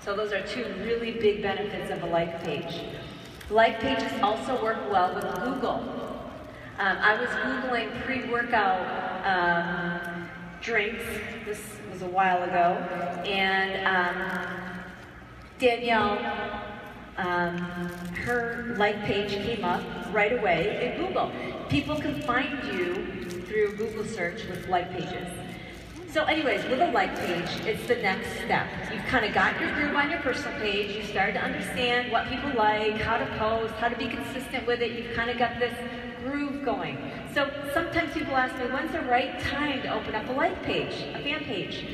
So those are two really big benefits of a like page. Like pages also work well with Google. I was Googling pre-workout drinks. This was a while ago. And Danielle, her like page came up right away in Google. People can find you through Google search with like pages. So anyways, with a like page, it's the next step. You've kind of got your groove on your personal page. You started to understand what people like, how to post, how to be consistent with it. You've kind of got this groove going. So sometimes people ask me, when's the right time to open up a like page, a fan page?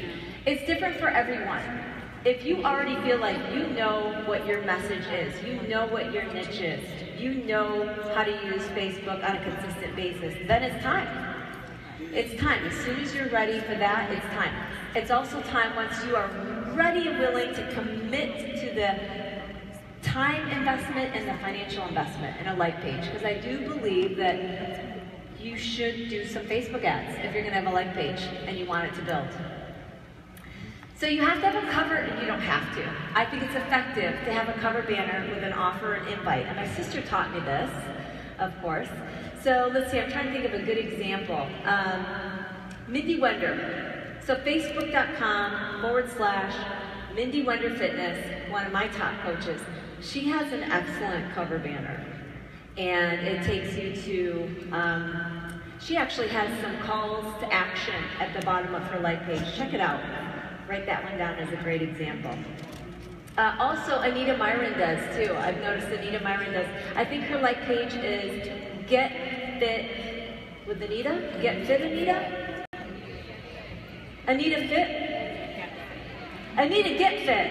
It's different for everyone. If you already feel like you know what your message is, you know what your niche is, you know how to use Facebook on a consistent basis, then it's time. It's time. As soon as you're ready for that, it's time. It's also time once you are ready and willing to commit to the time investment and the financial investment in a like page. Because I do believe that you should do some Facebook ads if you're going to have a like page and you want it to build. So you have to have a cover, and you don't have to. I think it's effective to have a cover banner with an offer and invite. And my sister taught me this, of course. So let's see, I'm trying to think of a good example. Mindy Wender. So Facebook.com/Mindy Wender Fitness, one of my top coaches. She has an excellent cover banner. And it takes you to, she actually has some calls to action at the bottom of her like page. Check it out. Write that one down as a great example. Also, Anita Myron does too. I've noticed Anita Myron does. I think her like page is Get Fit with Anita? Get Fit Anita? Anita Fit? Anita Get Fit.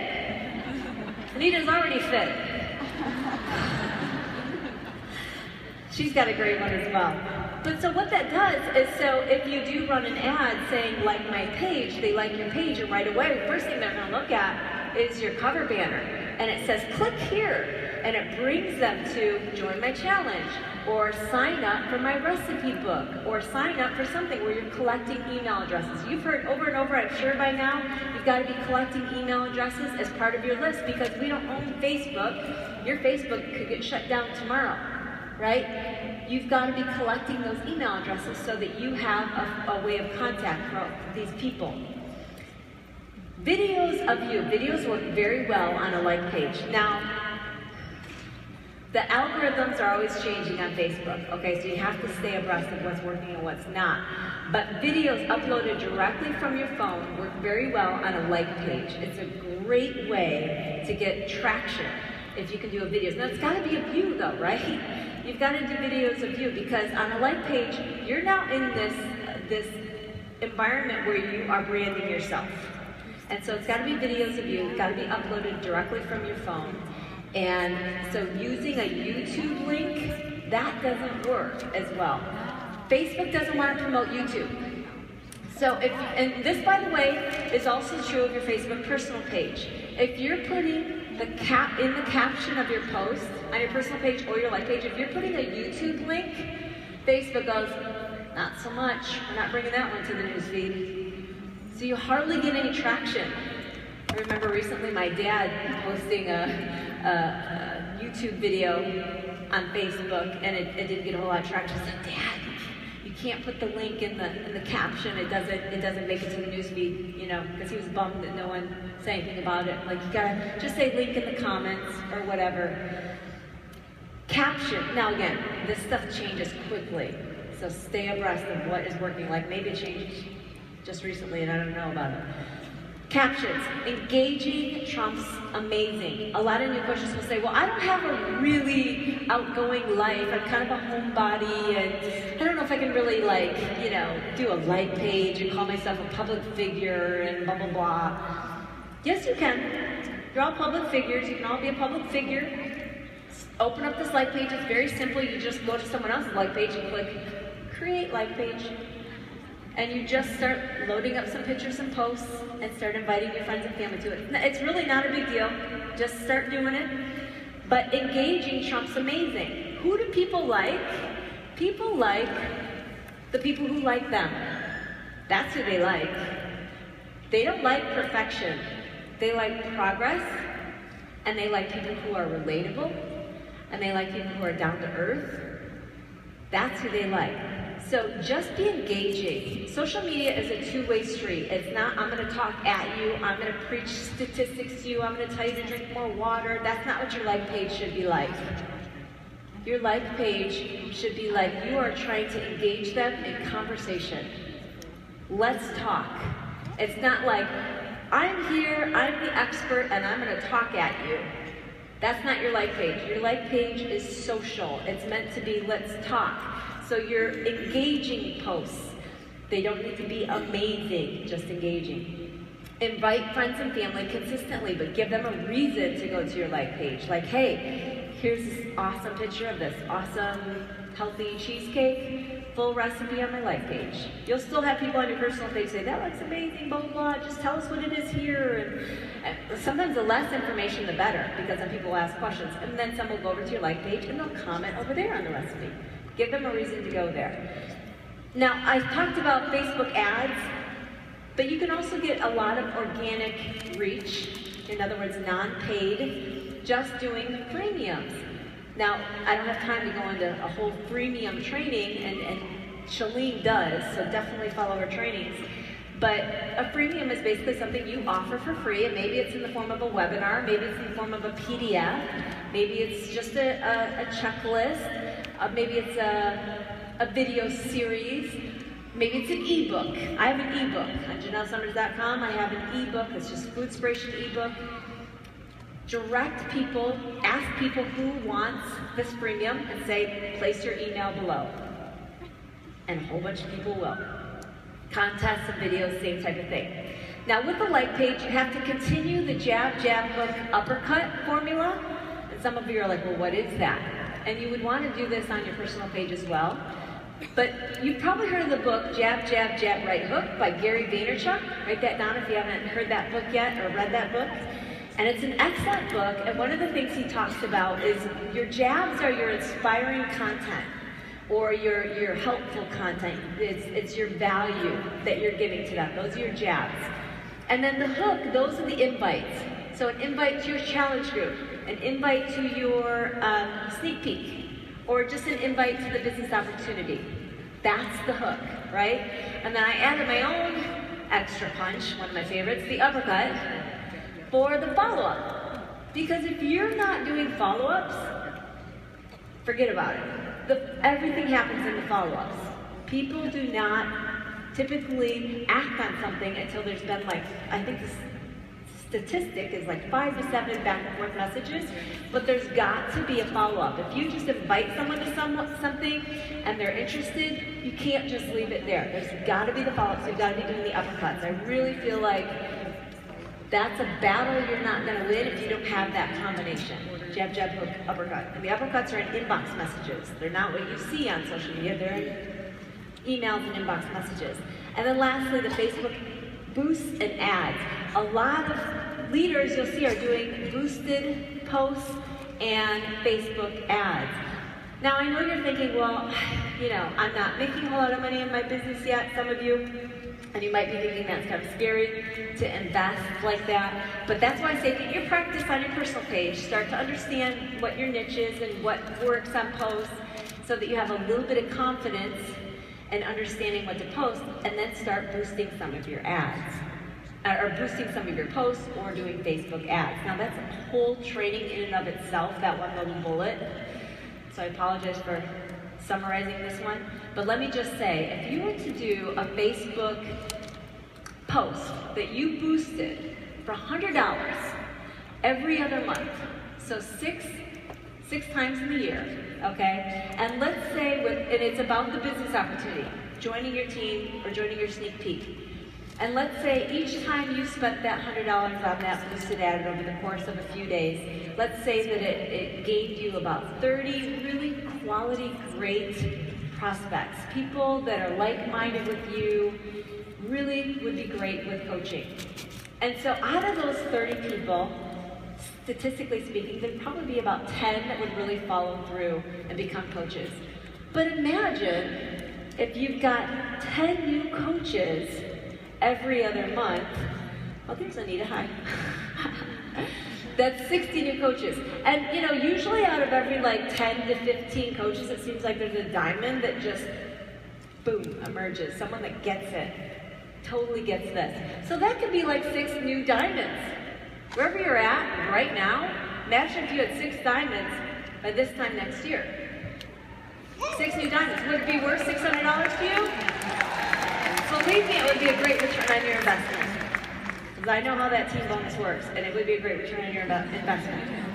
Anita's already fit. She's got a great one as well. But so what that does is, so if you do run an ad saying like my page, they like your page, and right away, the first thing they're going to look at is your cover banner. And it says click here, and it brings them to join my challenge, or sign up for my recipe book, or sign up for something where you're collecting email addresses. You've heard over and over, I'm sure by now, you've got to be collecting email addresses as part of your list, because we don't own Facebook. Your Facebook could get shut down tomorrow, right? You've got to be collecting those email addresses so that you have a way of contact for these people. Videos of you. Videos work very well on a like page. Now, the algorithms are always changing on Facebook, okay? So you have to stay abreast of what's working and what's not. But videos uploaded directly from your phone work very well on a like page. It's a great way to get traction if you can do a video. Now, it's got to be a view though, right? You've got to do videos of you, because on a like page, you're now in this environment where you are branding yourself. And so it's got to be videos of you. It's got to be uploaded directly from your phone. And so using a YouTube link, that doesn't work as well. Facebook doesn't want to promote YouTube. So and this, by the way, is also true of your Facebook personal page. If you're putting in the caption of your post on your personal page or your like page, if you're putting a YouTube link, Facebook goes, not so much. We're not bringing that one to the news feed. So you hardly get any traction. I remember recently my dad posting a YouTube video on Facebook, and it didn't get a whole lot of traction. I said, Dad, you can't put the link in the caption. It doesn't make it to the news feed, you know, because he was bummed that no one said anything about it. Like, you gotta just say link in the comments or whatever. Caption. Now again, this stuff changes quickly, so stay abreast of what is working. Like, maybe it changed just recently and I don't know about it. Captions. Engaging trumps amazing. A lot of new coaches will say, well, I don't have a really outgoing life. I'm kind of a homebody, and I don't know if I can really, like, you know, do a like page and call myself a public figure and blah, blah, blah. Yes, you can. You're all public figures. You can all be a public figure. Open up this like page. It's very simple. You just go to someone else's like page and click create like page. And you just start loading up some pictures and posts and start inviting your friends and family to it. It's really not a big deal. Just start doing it. But engaging trumps amazing. Who do people like? People like the people who like them. That's who they like. They don't like perfection. They like progress and they like people who are relatable, and they like people who are down to earth. That's who they like. So just be engaging. Social media is a two-way street. It's not, I'm going to talk at you, I'm going to preach statistics to you, I'm going to tell you to drink more water. That's not what your like page should be like. Your like page should be like you are trying to engage them in conversation. Let's talk. It's not like, I'm here, I'm the expert, and I'm going to talk at you. That's not your like page. Your like page is social. It's meant to be, let's talk. So you're engaging posts. They don't need to be amazing, just engaging. Invite friends and family consistently, but give them a reason to go to your like page. Like, hey, here's this awesome picture of this awesome healthy cheesecake, full recipe on my like page. You'll still have people on your personal page say, that looks amazing, blah, blah, blah, just tell us what it is here. And sometimes the less information, the better, because then people will ask questions. And then some will go over to your like page and they'll comment over there on the recipe. Give them a reason to go there. Now, I talked about Facebook ads, but you can also get a lot of organic reach, in other words, non-paid, just doing freemiums. Now, I don't have time to go into a whole freemium training, and Shalene does, so definitely follow her trainings. But a freemium is basically something you offer for free, and maybe it's in the form of a webinar, maybe it's in the form of a PDF, maybe it's just a checklist, maybe it's a video series, maybe it's an ebook. I have an ebook on JanelleSummers.com. I have an ebook that's just foodspiration ebook. Direct people, ask people who wants this freemium and say, place your email below. And a whole bunch of people will. Contests and videos, same type of thing. Now with the like page, you have to continue the jab, jab, hook, uppercut formula. And some of you are like, well, what is that? And you would want to do this on your personal page as well. But you've probably heard of the book, Jab, Jab, Jab, Right Hook by Gary Vaynerchuk. Write that down if you haven't heard that book yet or read that book. And it's an excellent book, and one of the things he talks about is your jabs are your inspiring content or your helpful content. It's your value that you're giving to them. Those are your jabs. And then the hook, those are the invites. So an invite to your challenge group, an invite to your sneak peek, or just an invite to the business opportunity. That's the hook, right? And then I added my own extra punch, one of my favorites, the uppercut, for the follow-up. Because if you're not doing follow-ups, forget about it. Everything happens in the follow-ups. People do not typically act on something until there's been like, I think the statistic is like 5 to 7 back and forth messages, but there's got to be a follow-up. If you just invite someone to something and they're interested, you can't just leave it there. There's got to be the follow-ups. You've got to be doing the uppercuts. I really feel like that's a battle you're not going to win if you don't have that combination. Jab, jab, hook, uppercut. And the uppercuts are in inbox messages. They're not what you see on social media. They're in emails and inbox messages. And then lastly, the Facebook boosts and ads. A lot of leaders you'll see are doing boosted posts and Facebook ads. Now I know you're thinking, well, you know, I'm not making a lot of money in my business yet, some of you. And you might be thinking that's kind of scary to invest like that. But that's why I say get your practice on your personal page. Start to understand what your niche is and what works on posts so that you have a little bit of confidence and understanding what to post, and then start boosting some of your ads. Or boosting some of your posts or doing Facebook ads. Now that's a whole training in and of itself, that one little bullet. So I apologize for summarizing this one. But let me just say, if you were to do a Facebook post that you boosted for $100 every other month, so six times in the year, okay? And let's say, and it's about the business opportunity, joining your team or joining your sneak peek. And let's say each time you spent that $100 on that boosted ad over the course of a few days, let's say that it gave you about 30 really quality, great prospects, people that are like-minded with you, really would be great with coaching. And so out of those 30 people, statistically speaking, there'd probably be about 10 that would really follow through and become coaches. But imagine if you've got 10 new coaches every other month. Oh, there's Anita, hi. That's 60 new coaches. And you know, usually out of every like 10 to 15 coaches, it seems like there's a diamond that just, boom, emerges. Someone that gets it, totally gets this. So that could be like 6 new diamonds. Wherever you're at right now, imagine if you had 6 diamonds by this time next year. 6 new diamonds. Would it be worth $600 to you? Believe me, it would be a great return on your investment. Because I know how that team bonus works, and it would be a great return on your investment.